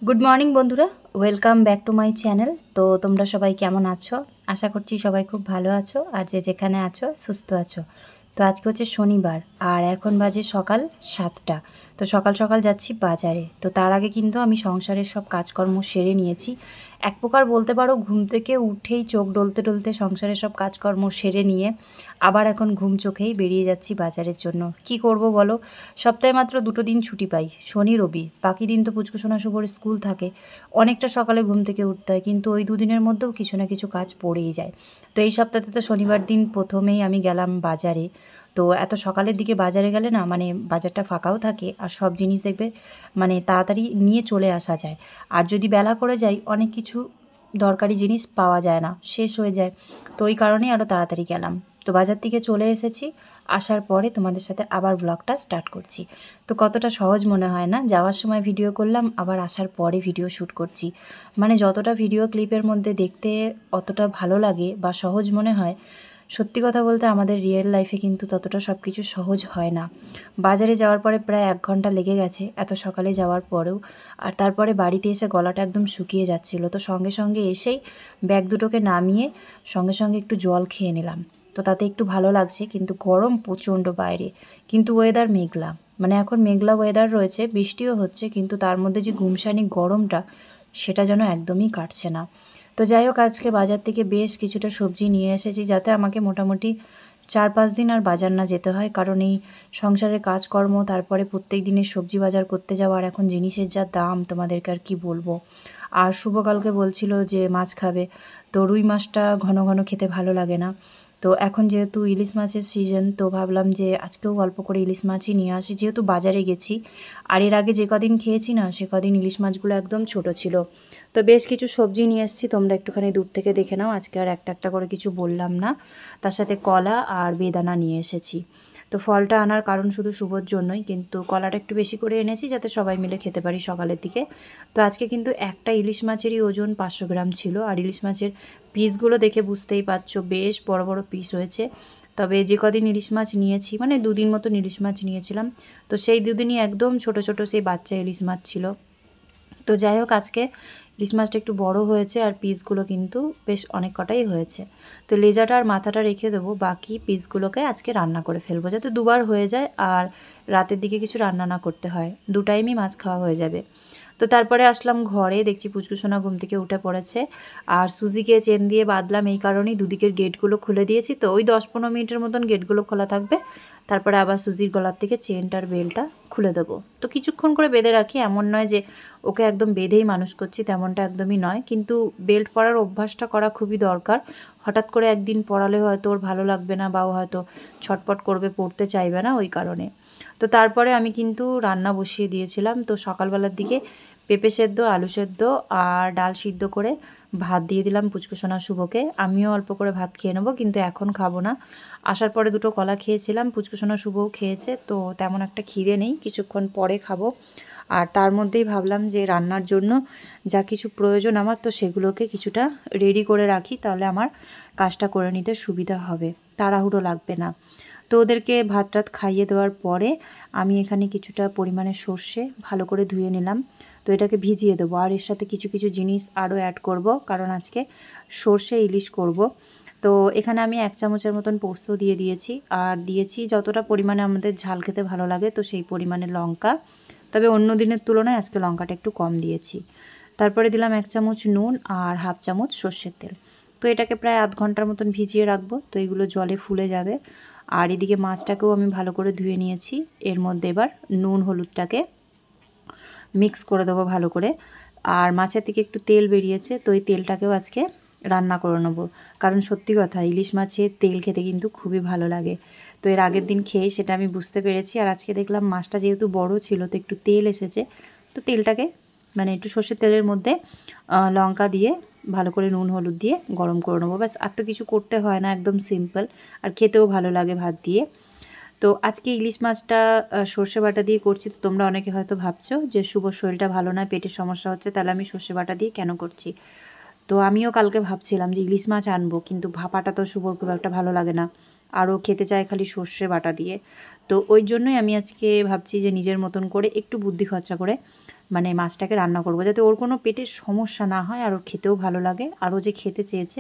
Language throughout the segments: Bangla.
গুড মর্নিং বন্ধুরা, welcome back to my channel. তো তোমরা সবাই কেমন আছো? আশা করছি সবাই খুব ভালো আছো, আর যে যেখানে আছো সুস্থ আছো। তো আজকে হচ্ছে শনিবার, আর এখন বাজে সকাল 7টা। তো সকাল সকাল যাচ্ছি বাজারে। তো তার আগে কিন্তু আমি সংসারের সব কাজকর্ম সেরে নিয়েছি। এক প্রকার বলতে পারো ঘুম থেকে উঠেই চোখ ডলতে ডলতে সংসারের সব কাজকর্ম সেরে নিয়ে আবার এখন ঘুম চোখেই বেরিয়ে যাচ্ছি বাজারের জন্য। কি করব বলো, সপ্তাহে মাত্র 2টো দিন ছুটি পাই, শনি রবি। বাকি দিন তো পুচকুসোনা শুভর স্কুল থাকে, অনেকটা সকালে ঘুম থেকে উঠতে হয়, কিন্তু ওই দুদিনের মধ্যেও কিছু না কিছু কাজ পড়েই যায়। তো এই সপ্তাহে তো শনিবার দিন প্রথমেই আমি গেলাম বাজারে। তো এত সকালের দিকে বাজারে গেলে না, মানে বাজারটা ফাঁকাও থাকে আর সব জিনিস দেখবে মানে তাড়াতাড়ি নিয়ে চলে আসা যায়। আর যদি বেলা করে যাই অনেক কিছু দরকারি জিনিস পাওয়া যায় না, শেষ হয়ে যায়। তো ওই কারণেই আরও তাড়াতাড়ি গেলাম। তো বাজার থেকে চলে এসেছি, আসার পরে তোমাদের সাথে আবার ব্লগটা স্টার্ট করছি। তো কতটা সহজ মনে হয় না, যাওয়ার সময় ভিডিও করলাম আবার আসার পরে ভিডিও শ্যুট করছি। মানে যতটা ভিডিও ক্লিপের মধ্যে দেখতে অতটা ভালো লাগে বা সহজ মনে হয়, সত্যি কথা বলতে আমাদের রিয়েল লাইফে কিন্তু ততটা সব কিছু সহজ হয় না। বাজারে যাওয়ার পরে প্রায় 1 ঘন্টা লেগে গেছে এত সকালে যাওয়ার পরেও। আর তারপরে বাড়িতে এসে গলাটা একদম শুকিয়ে যাচ্ছিলো, তো সঙ্গে সঙ্গে এসেই ব্যাগ দুটোকে নামিয়ে সঙ্গে সঙ্গে একটু জল খেয়ে নিলাম। তো তাতে একটু ভালো লাগছে, কিন্তু গরম প্রচণ্ড বাইরে। কিন্তু ওয়েদার মেঘলা, মানে এখন মেঘলা ওয়েদার রয়েছে, বৃষ্টিও হচ্ছে, কিন্তু তার মধ্যে যে গুমসানি গরমটা সেটা যেন একদমই কাটছে না। তো যাই হোক, আজকে বাজার থেকে বেশ কিছুটা সবজি নিয়ে এসেছি, যাতে আমাকে মোটামুটি 4-5 দিন আর বাজার না যেতে হয়। কারণ এই সংসারের কাজকর্ম, তারপরে প্রত্যেক দিনের সবজি বাজার করতে যাওয়া, আর এখন জিনিসের যা দাম তোমাদেরকে আর কি বলবো। আর শুভকালকে বলছিল যে মাছ খাবে, তো রুই মাছটা ঘন ঘন খেতে ভালো লাগে না। তো এখন যেহেতু ইলিশ মাছের সিজন, তো ভাবলাম যে আজকেও অল্প করে ইলিশ মাছই নিয়ে আসি, যেহেতু বাজারে গেছি। আর এর আগে যে কদিন খেয়েছি না, সে কদিন ইলিশ মাছগুলো একদম ছোট ছিল। তো বেশ কিছু সবজি নিয়ে এসেছি, তোমরা একটুখানি দূর থেকে দেখে নাও। আজকে আর একটা একটা করে কিছু বললাম না। তার সাথে কলা আর বেদানা নিয়ে এসেছি। তো ফলটা আনার কারণ শুধু শুভর জন্যই, কিন্তু কলাটা একটু বেশি করে এনেছি যাতে সবাই মিলে খেতে পারি সকালের দিকে। তো আজকে কিন্তু একটা ইলিশ মাছেরই ওজন 500 গ্রাম ছিল। আর ইলিশ মাছের পিসগুলো দেখে বুঝতেই পারছো বেশ বড় বড় পিস হয়েছে। তবে যে কদিন ইলিশ মাছ নিয়েছি, মানে 2 দিন মতন ইলিশ মাছ নিয়েছিলাম, তো সেই 2 দিনই একদম ছোট ছোট সেই বাচ্চা ইলিশ মাছ ছিল। তো যাই হোক, আজকে ইলিশ মাছটা একটু বড় হয়েছে, আর পিসগুলো কিন্তু বেশ অনেক কটাই হয়েছে। তো লেজাটা আর মাথাটা রেখে দেবো, বাকি পিসগুলোকে আজকে রান্না করে ফেলবো, যাতে দুবার হয়ে যায় আর রাতের দিকে কিছু রান্না না করতে হয়, 2 টাইমই মাছ খাওয়া হয়ে যাবে। তো তারপরে আসলাম ঘরে, দেখছি পুচকুসোনা ঘুম থেকে উঠে পড়েছে। আর সুজিকে চেন দিয়ে বাঁধলাম, এই কারণেই দুদিকের গেটগুলো খুলে দিয়েছি। তো ওই 10-15 মিনিটের মতন গেটগুলো খোলা থাকবে, তারপরে আবার সুজির গলার থেকে চেনটার বেলটা খুলে দেবো। তো কিছুক্ষণ করে বেঁধে রাখি, এমন নয় যে ওকে একদম বেঁধেই মানুষ করছি, তেমনটা একদমই নয়, কিন্তু বেল্ট পরার অভ্যাসটা করা খুবই দরকার। হঠাৎ করে একদিন পরালে হয়তো ওর ভালো লাগবে না, বা ও হয়তো ছটপট করবে, পড়তে চাইবে না, ওই কারণে। তো তারপরে আমি কিন্তু রান্না বসিয়ে দিয়েছিলাম। তো সকালবেলার দিকে পেঁপে সেদ্ধ, আলু সেদ্ধ আর ডাল সিদ্ধ করে ভাত দিয়ে দিলাম পুচকুসোনা শুভকে। আমিও অল্প করে ভাত খেয়ে নেবো, কিন্তু এখন খাবো না। আসার পরে 2টো কলা খেয়েছিলাম, পুচকুসোনা শুভও খেয়েছে, তো তেমন একটা খিদে নেই, কিছুক্ষণ পরে খাবো। আর তার মধ্যেই ভাবলাম যে রান্নার জন্য যা কিছু প্রয়োজন আমার, তো সেগুলোকে কিছুটা রেডি করে রাখি, তাহলে আমার কাজটা করে নিতে সুবিধা হবে, তাড়াহুড়ো লাগবে না। তো ওদেরকে ভাত টাত খাইয়ে দেওয়ার পরে আমি এখানে কিছুটা পরিমাণে সর্ষে ভালো করে ধুয়ে নিলাম। তো এটাকে ভিজিয়ে দেবো, আর এর সাথে কিছু কিছু জিনিস আরও অ্যাড করব, কারণ আজকে সর্ষে ইলিশ করব। তো এখানে আমি 1 চামচের মতন পোস্ত দিয়ে দিয়েছি, আর দিয়েছি যতটা পরিমাণে আমাদের ঝাল খেতে ভালো লাগে, তো সেই পরিমাণে লঙ্কা। তবে অন্য দিনের তুলনায় আজকে লঙ্কাটা একটু কম দিয়েছি। তারপরে দিলাম 1 চামচ নুন আর 1/2 চামচ সর্ষের তেল। তো এটাকে প্রায় আধ ঘন্টার মতন ভিজিয়ে রাখবো, তো এগুলো জলে ফুলে যাবে। আর এদিকে মাছটাকেও আমি ভালো করে ধুয়ে নিয়েছি। এর মধ্যে এবার নুন হলুদটাকে মিক্স করে দেবো ভালো করে। আর মাছের থেকে একটু তেল বেরিয়েছে, তো এই তেলটাকেও আজকে রান্না করে নেবো। কারণ সত্যি কথা, ইলিশ মাছের তেল খেতে কিন্তু খুবই ভালো লাগে। তো এর আগের দিন খেয়ে সেটা আমি বুঝতে পেরেছি। আর আজকে দেখলাম মাছটা যেহেতু বড় ছিল, তো একটু তেল এসেছে, তো তেলটাকে মানে একটু সর্ষের তেলের মধ্যে লঙ্কা দিয়ে ভালো করে নুন হলুদ দিয়ে গরম করে নেবো, ব্যাস। আর তো কিছু করতে হয় না, একদম সিম্পল, আর খেতেও ভালো লাগে ভাত দিয়ে। তো আজকে ইলিশ মাছটা সর্ষে বাটা দিয়ে করছি। তো তোমরা অনেকে হয়তো ভাবছো যে শুভর শরীরটা ভালো নয়, পেটের সমস্যা হচ্ছে, তাহলে আমি সর্ষে বাটা দিয়ে কেন করছি। তো আমিও কালকে ভাবছিলাম যে ইলিশ মাছ আনবো, কিন্তু ভাপাটা তো শুভর খুব একটা ভালো লাগে না, আরও খেতে চায় খালি সর্ষে বাটা দিয়ে। তো ওই জন্যই আমি আজকে ভাবছি যে নিজের মতন করে একটু বুদ্ধি খরচা করে মানে মাছটাকে রান্না করব, যাতে ওর কোনো পেটের সমস্যা না হয় আর ওর খেতেও ভালো লাগে, আর ও যে খেতে চেয়েছে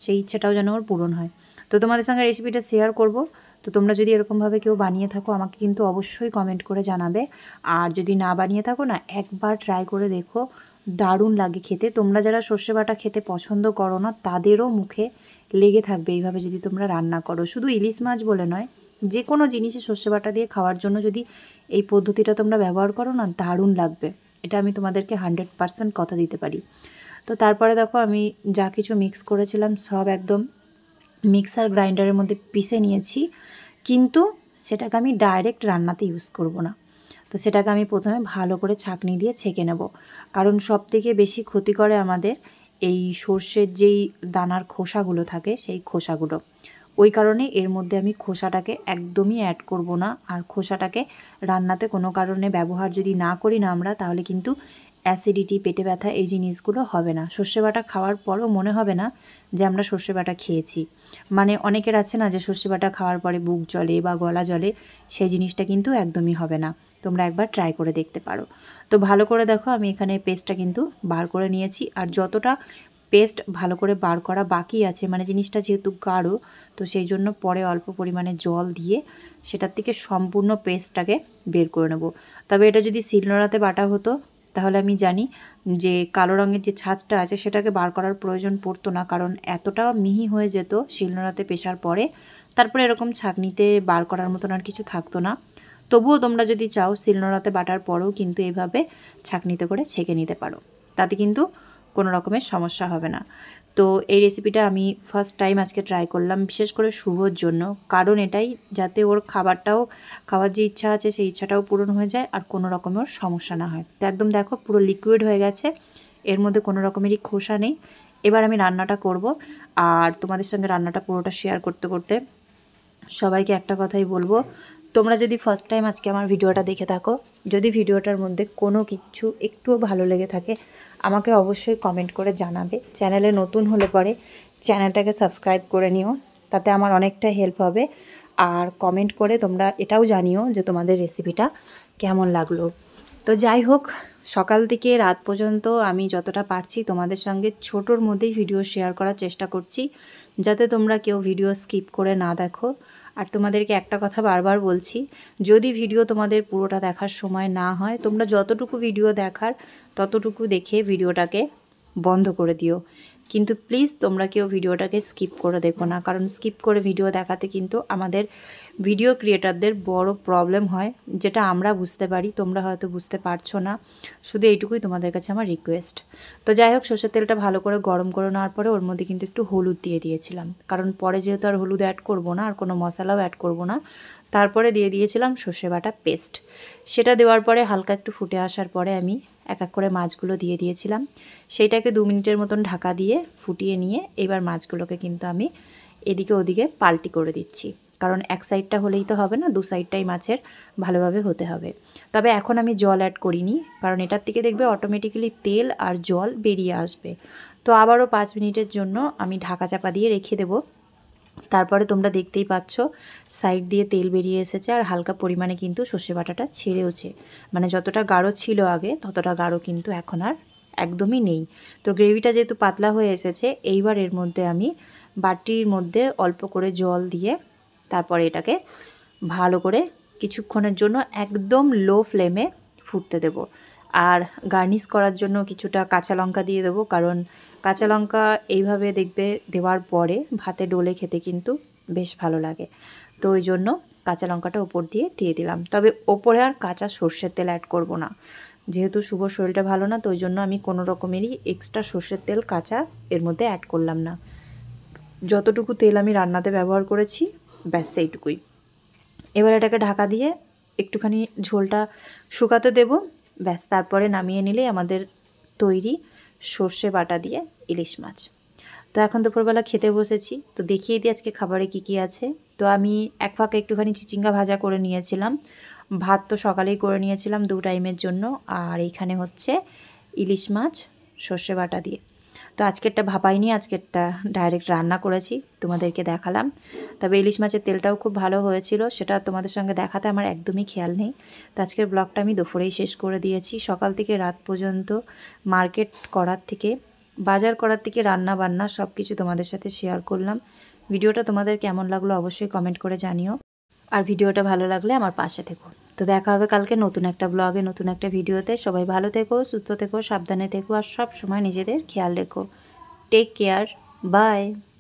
সেই ইচ্ছাটাও যেন ওর পূরণ হয়। তো তোমাদের সঙ্গে রেসিপিটা শেয়ার করব। তো তোমরা যদি এরকমভাবে কেউ বানিয়ে থাকো আমাকে কিন্তু অবশ্যই কমেন্ট করে জানাবে। আর যদি না বানিয়ে থাকো না, একবার ট্রাই করে দেখো, দারুণ লাগে খেতে। তোমরা যারা সর্ষে বাটা খেতে পছন্দ করো না তাদেরও মুখে লেগে থাকবে এইভাবে যদি তোমরা রান্না করো। শুধু ইলিশ মাছ বলে নয়, যে কোনো জিনিসে সর্ষে বাটা দিয়ে খাওয়ার জন্য যদি এই পদ্ধতিটা তোমরা ব্যবহার করো না, দারুণ লাগবে। এটা আমি তোমাদেরকে 100% কথা দিতে পারি। তো তারপরে দেখো আমি যা কিছু মিক্স করেছিলাম সব একদম মিক্সার গ্রাইন্ডারের মধ্যে পিষে নিয়েছি, কিন্তু সেটাকে আমি ডাইরেক্ট রান্নাতে ইউজ করব না। তো সেটাকে আমি প্রথমে ভালো করে ছাঁকনি দিয়ে ছেঁকে নেব, কারণ সবথেকে বেশি ক্ষতি করে আমাদের এই সর্ষের যেই দানার খোসাগুলো থাকে সেই খোসাগুলো। ওই কারণে এর মধ্যে আমি খোসাটাকে একদমই অ্যাড করব না। আর খোসাটাকে রান্নাতে কোনো কারণে ব্যবহার যদি না করি না আমরা, তাহলে কিন্তু অ্যাসিডিটি, পেটে ব্যথা এই জিনিসগুলো হবে না। সর্ষে বাটা খাওয়ার পরও মনে হবে না যে আমরা সর্ষে বাটা খেয়েছি। মানে অনেকের আছে না যে সর্ষে বাটা খাওয়ার পরে বুক জ্বলে বা গলা জ্বলে, সেই জিনিসটা কিন্তু একদমই হবে না। তোমরা একবার ট্রাই করে দেখতে পারো। তো ভালো করে দেখো আমি এখানে পেস্টটা কিন্তু বার করে নিয়েছি। আর যতটা পেস্ট ভালো করে বার করা বাকি আছে, মানে জিনিসটা যেহেতু গাঢ়, তো সেই জন্য পরে অল্প পরিমাণে জল দিয়ে সেটার থেকে সম্পূর্ণ পেস্টটাকে বের করে নেব। তবে এটা যদি শিলনোড়াতে বাটা হতো তাহলে আমি জানি যে কালো রঙের যে ছাঁচটা আছে সেটাকে বার করার প্রয়োজন পড়তো না, কারণ এতটা মিহি হয়ে যেত শিলনোড়াতে পেশার পরে। তারপরে এরকম ছাঁকনিতে বার করার মতন আর কিছু থাকতো না। তবুও তোমরা যদি চাও শিলনোড়াতে বাটার পরেও কিন্তু এইভাবে ছাঁকনিতে করে ছেঁকে নিতে পারো, তাতে কিন্তু কোনো রকমের সমস্যা হবে না। তো এই রেসিপিটা আমি ফার্স্ট টাইম আজকে ট্রাই করলাম, বিশেষ করে শুভর জন্য, কারণ এটাই যাতে ওর খাবারটাও খাওয়ার যে ইচ্ছা আছে সেই ইচ্ছাটাও পূরণ হয়ে যায় আর কোনো রকমের সমস্যা না হয়। তো একদম দেখো পুরো লিকুইড হয়ে গেছে, এর মধ্যে কোনো রকমেরই খোসা নেই। এবার আমি রান্নাটা করব, আর তোমাদের সঙ্গে রান্নাটা পুরোটা শেয়ার করতে করতে সবাইকে একটা কথাই বলবো, তোমরা যদি ফার্স্ট টাইম আজকে আমার ভিডিওটা দেখে থাকো, যদি ভিডিওটার মধ্যে কোনো কিছু একটুও ভালো লেগে থাকে আমাকে অবশ্যই কমেন্ট করে জানাবে। চ্যানেলে নতুন হলে পরে চ্যানেলটাকে সাবস্ক্রাইব করে নিও, তাতে আমার অনেকটা হেল্প হবে। আর কমেন্ট করে তোমরা এটাও জানিও যে তোমাদের রেসিপিটা কেমন লাগলো। তো যাই হোক, সকাল থেকে রাত পর্যন্ত আমি যতটা পারছি তোমাদের সঙ্গে ছোটোর মধ্যেই ভিডিও শেয়ার করার চেষ্টা করছি, যাতে তোমরা কেউ ভিডিও স্কিপ করে না দেখো। আর তোমাদেরকে একটা কথা বারবার বলছি, যদি ভিডিও তোমাদের পুরোটা দেখার সময় না হয়, তোমরা যতটুকু ভিডিও দেখার ততটুকু দেখে ভিডিওটাকে বন্ধ করে দিও। কিন্তু প্লিজ তোমরা কেউ ভিডিওটাকে স্কিপ করে দেখো না, কারণ স্কিপ করে ভিডিও দেখাতে কিন্তু আমাদের ভিডিও ক্রিয়েটারদের বড় প্রবলেম হয়, যেটা আমরা বুঝতে পারি, তোমরা হয়তো বুঝতে পারছো না। শুধু এইটুকুই তোমাদের কাছে আমার রিকোয়েস্ট। তো যাই হোক, সর্ষের তেলটা ভালো করে গরম করে নেওয়ার পরে ওর মধ্যে কিন্তু একটু হলুদ দিয়ে দিয়েছিলাম, কারণ পরে যেহেতু আর হলুদ অ্যাড করব না আর কোনো মশলাও অ্যাড করব না। তারপরে দিয়ে দিয়েছিলাম সর্ষে বাটা পেস্ট। সেটা দেওয়ার পরে হালকা একটু ফুটে আসার পরে আমি এক এক করে মাছগুলো দিয়ে দিয়েছিলাম। সেইটাকে 2 মিনিটের মতন ঢাকা দিয়ে ফুটিয়ে নিয়ে এবার মাছগুলোকে কিন্তু আমি এদিকে ওদিকে পাল্টি করে দিচ্ছি, কারণ এক সাইডটা হলেই তো হবে না, 2 সাইডটাই মাছের ভালোভাবে হতে হবে। তবে এখন আমি জল অ্যাড করিনি, কারণ এটার থেকে দেখবে অটোমেটিক্যালি তেল আর জল বেরিয়ে আসবে। তো আবারও 5 মিনিটের জন্য আমি ঢাকা চাপা দিয়ে রেখে দেবো। তারপরে তোমরা দেখতেই পাচ্ছ সাইড দিয়ে তেল বেরিয়ে এসেছে, আর হালকা পরিমাণে কিন্তু সর্ষে বাটাটা ছেড়েওছে। মানে যতটা গাঢ় ছিল আগে ততটা গাঢ় কিন্তু এখন আর একদমই নেই। তো গ্রেভিটা যেহেতু পাতলা হয়ে এসেছে, এইবার এর মধ্যে আমি বাটির মধ্যে অল্প করে জল দিয়ে তারপরে এটাকে ভালো করে কিছুক্ষণের জন্য একদম লো ফ্লেমে ফুটতে দেব। আর গার্নিশ করার জন্য কিছুটা কাঁচা লঙ্কা দিয়ে দেবো, কারণ কাঁচা লঙ্কা এইভাবে দেখবে দেওয়ার পরে ভাতে ডলে খেতে কিন্তু বেশ ভালো লাগে। তো ওই জন্য কাঁচা লঙ্কাটা ওপর দিয়ে দিলাম। তবে ওপরে আর কাঁচা সর্ষের তেল অ্যাড করব না, যেহেতু শুভ শরীরটা ভালো না, তো ওই জন্য আমি কোনো রকমেরই এক্সট্রা সর্ষের তেল কাঁচা এর মধ্যে অ্যাড করলাম না। যতটুকু তেল আমি রান্নাতে ব্যবহার করেছি ব্যাস সেইটুকুই। এবার এটাকে ঢাকা দিয়ে একটুখানি ঝোলটা শুকাতে দেব, ব্যাস। তারপরে নামিয়ে নিলেই আমাদের তৈরি সর্ষে বাটা দিয়ে ইলিশ মাছ। তো এখন দুপুরবেলা খেতে বসেছি, তো দেখিয়ে দিই আজকে খাবারে কি কি আছে। তো আমি এক ফাঁকে একটুখানি চিচিঙ্গা ভাজা করে নিয়েছিলাম, ভাত তো সকালেই করে নিয়েছিলাম 2 টাইমের জন্য, আর এইখানে হচ্ছে ইলিশ মাছ সর্ষে বাটা দিয়ে। তো আজকেরটা ভাপাইনি, আজকেরটা ডাইরেক্ট রান্না করেছি, তোমাদেরকে দেখালাম। তবে ইলিশ মাছের তেলটাও খুব ভালো হয়েছিল, সেটা তোমাদের সঙ্গে দেখাতে আমার একদমই খেয়াল নেই। তো আজকের ব্লগটা আমি দুপুরেই শেষ করে দিয়েছি। সকাল থেকে রাত পর্যন্ত মার্কেট করার থেকে, বাজার করার থেকে, রান্না বান্না সব কিছু তোমাদের সাথে শেয়ার করলাম। ভিডিওটা তোমাদের কেমন লাগলো অবশ্যই কমেন্ট করে জানিও, আর ভিডিওটা ভালো লাগলে আমার পাশে থেকো। তো দেখা হবে কালকে নতুন একটা ব্লগে, নতুন একটা ভিডিওতে। সবাই ভালো থেকো, সুস্থ থেকো, সাবধানে থেকো, আর সব সময় নিজেদের খেয়াল রেখো। Take care, by.